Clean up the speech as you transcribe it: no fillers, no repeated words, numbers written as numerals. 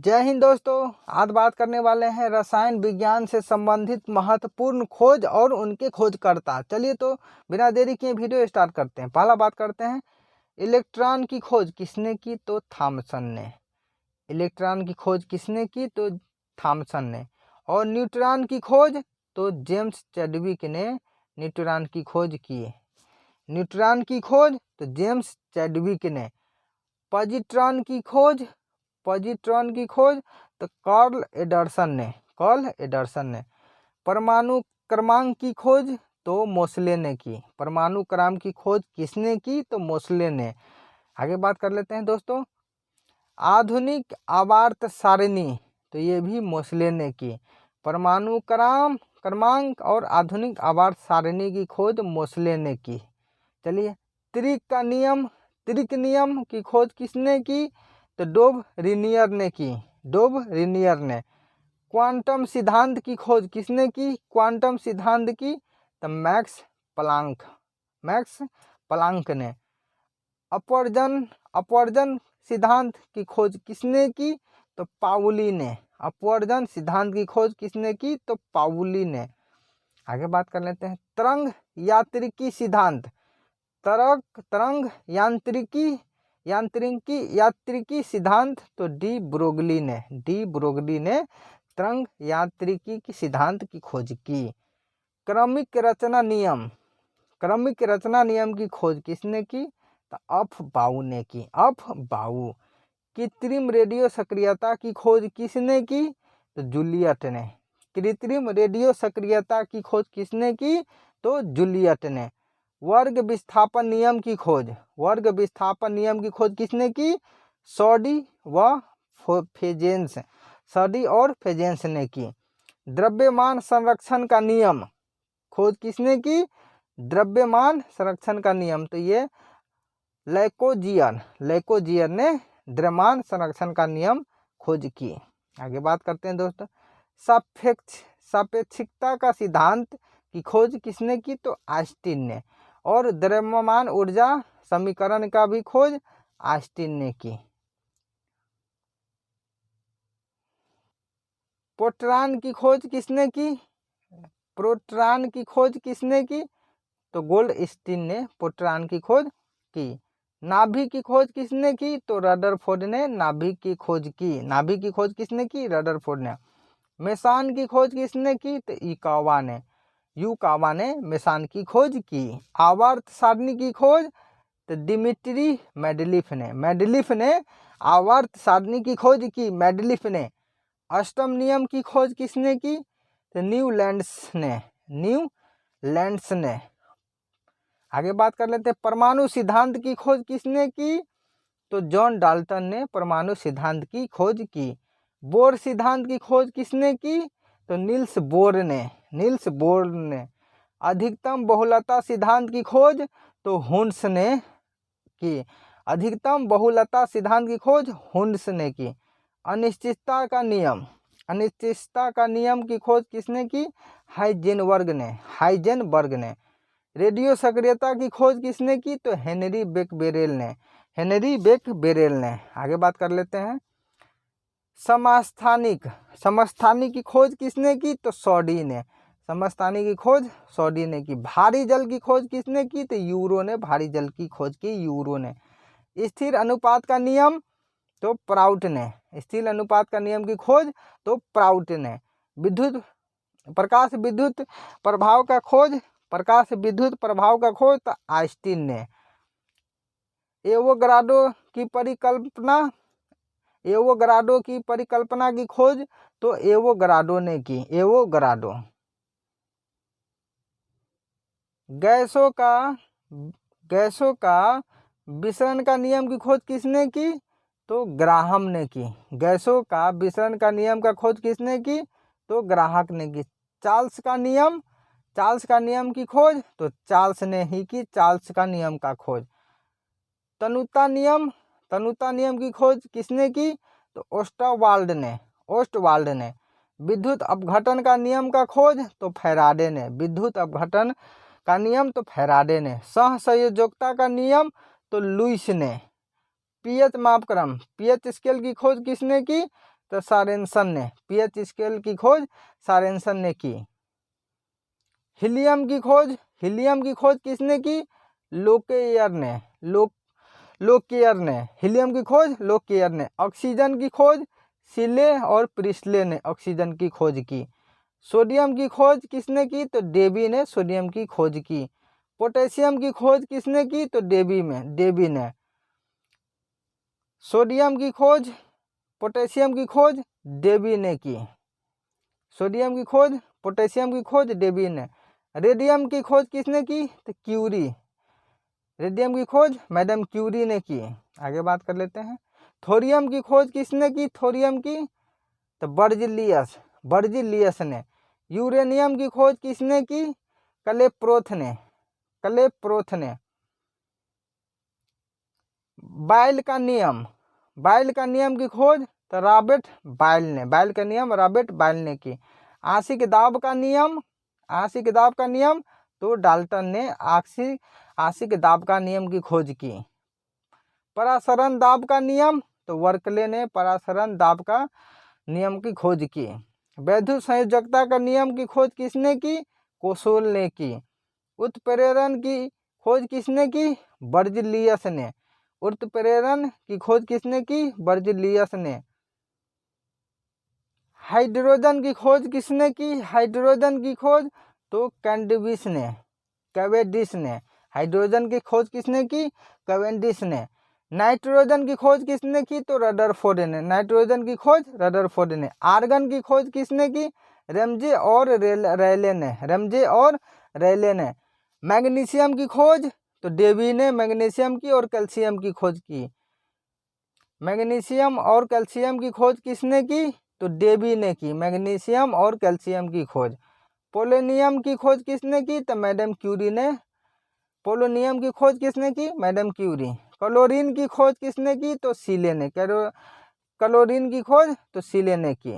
जय हिंद दोस्तों। आज बात करने वाले हैं रसायन विज्ञान से संबंधित महत्वपूर्ण खोज और उनके खोजकर्ता। चलिए तो बिना देरी किए वीडियो स्टार्ट करते हैं। पहला बात करते हैं, इलेक्ट्रॉन की खोज किसने की? तो थॉमसन ने। इलेक्ट्रॉन की खोज किसने की? तो थॉमसन ने। और न्यूट्रॉन की खोज तो जेम्स चैडविक ने न्यूट्रॉन की खोज की। न्यूट्रॉन की खोज तो जेम्स चैडविक ने। पॉजिट्रॉन की खोज तो कार्ल एंडरसन ने। परमाणु क्रमांक की खोज तो मोसले ने की। परमाणु क्रमांक की खोज किसने की? तो मोसले ने। आगे बात कर लेते हैं दोस्तों, आधुनिक आवर्त सारणी तो ये भी मोसले ने की। परमाणु क्रमांक और आधुनिक आवर्त सारणी की खोज मोसले ने की। चलिए, त्रिक नियम की खोज किसने की? तो डोब रिनियर ने। क्वांटम सिद्धांत की खोज किसने की? क्वांटम सिद्धांत की तो मैक्स प्लांक ने। अपवर्जन सिद्धांत की खोज किसने की? तो पाउली ने। अपवर्जन सिद्धांत की खोज किसने की? तो पाउली ने। आगे बात कर लेते हैं, तरंग यांत्रिकी सिद्धांत तो डी ब्रोगली ने तरंग यांत्रिकी की सिद्धांत की खोज की। क्रमिक रचना नियम की खोज किसने की? तो अफबाउ ने की। कृत्रिम रेडियो सक्रियता की खोज किसने की? तो जूलियट ने। कृत्रिम रेडियो सक्रियता की खोज किसने की? तो जूलियट ने। वर्ग विस्थापन नियम की खोज किसने की? सॉडी और फेजेंस ने की। द्रव्यमान संरक्षण का नियम खोज किसने की? द्रव्यमान संरक्षण का नियम तो ये लैकोजियर ने द्रव्यमान संरक्षण का नियम खोज की। आगे बात करते हैं दोस्तों, सापेक्षिकता का सिद्धांत की खोज किसने की? तो आइंस्टीन ने। और द्रव्यमान ऊर्जा समीकरण का भी खोज आइंस्टीन ने की। प्रोटॉन की खोज किसने की? तो गोल्डस्टीन ने प्रोटॉन की खोज की। नाभिक की खोज किसने की? तो रदरफोर्ड ने नाभिक की खोज किसने की? रदरफोर्ड ने। मेसान की खोज किसने की? तो यूकावा ने मेसान की खोज की। आवर्त सारणी की खोज तो डिमिट्री मेंडलीफ ने आवर्त सारणी की खोज की। अष्टम नियम की खोज किसने की? तो न्यूलैंड्स ने। आगे बात कर लेते हैं, परमाणु सिद्धांत की खोज किसने की? तो जॉन डाल्टन ने परमाणु सिद्धांत की खोज की। बोर सिद्धांत की खोज किसने की? तो नील्स बोर ने। अधिकतम बहुलता सिद्धांत की खोज तो हुंड्स ने की। अनिश्चितता का नियम की खोज किसने की? हाइजेनबर्ग ने। रेडियो सक्रियता की खोज किसने की? तो हेनरी बेकबेरेल ने। आगे बात कर लेते हैं, समस्थानिक की खोज किसने की? तो सॉडी ने। समस्थानिक की खोज सॉडी ने की। भारी जल की खोज किसने की? तो यूरो ने भारी जल की खोज की। स्थिर अनुपात का नियम तो प्राउट ने। स्थिर अनुपात का नियम की खोज तो प्राउट ने। प्रकाश विद्युत प्रभाव का खोज तो आइंस्टीन ने। एवोगाड्रो की परिकल्पना की खोज तो एवोगाड्रो ने की। गैसों का विसरण का नियम की खोज किसने की? तो ग्राहम ने की। गैसों का विसरण का नियम का खोज किसने की? तो ग्राहक ने की। चार्ल्स का नियम की खोज तो चार्ल्स ने ही की। चार्ल्स का नियम का खोज। तनुता नियम की खोज किसने की? तो ओस्टवाल्ड ने। विद्युत अपघटन का नियम का खोज तो फैराडे ने। सहसंयोजकता का नियम तो लुईस ने। पीएच स्केल की खोज किसने की? तो सोरेनसन ने। पीएच स्केल की खोज सोरेनसन ने की। हीलियम की खोज किसने की? लोकेयर ने। लोकेयर ने हीलियम की खोज लोकेयर ने। ऑक्सीजन की खोज सिले और प्रिस्ले ने ऑक्सीजन की खोज की। सोडियम की खोज किसने की? तो डेबी ने सोडियम की खोज की। पोटेशियम की खोज किसने की? तो डेबी ने। सोडियम की खोज पोटेशियम की खोज डेबी ने की। सोडियम की खोज पोटेशियम की खोज डेबी ने। रेडियम की खोज किसने की? तो क्यूरी। रेडियम की खोज मैडम क्यूरी ने की। आगे बात कर लेते हैं। थोरियम की खोज किसने की? थोरियम की तो बर्जिलियस ने। यूरेनियम की खोज किसने की? क्लेप्रोथ ने। बाइल का नियम की खोज तो रॉबर्ट बाइल ने की। आंशिक दाब का नियम तो डाल्टन ने आंशिक दाब का नियम की खोज की। परासरण दाब का नियम तो वर्कले ने परासरण दाब का नियम की खोज की। वैद्युत संयोजकता का नियम की खोज किसने की? कोसोल ने की। उत्प्रेरण की खोज किसने की? बर्जिलियस ने। उत्प्रेरण की खोज किसने की? बर्जिलियस ने। हाइड्रोजन की खोज किसने की? हाइड्रोजन की खोज तो कैवेंडिश ने। हाइड्रोजन की खोज किसने की? कैवेंडिश ने। नाइट्रोजन की खोज किसने की? तो रदरफोर्ड ने। नाइट्रोजन की खोज रदरफोर्ड ने। आर्गन की खोज किसने की? रैम्जे और रैले ने। मैग्नीशियम की खोज तो डेवी ने मैग्नीशियम की और कैल्शियम की खोज की। मैग्नीशियम और कैल्शियम की खोज किसने की? तो डेवी ने की मैग्नीशियम और कैल्शियम की खोज। पोलोनियम की खोज किसने की? तो मैडम क्यूरी ने। पोलोनियम की खोज किसने की? Madam Curie. क्लोरीन की खोज किसने की? तो सीले ने। क्लोरीन की खोज तो सीले ने की।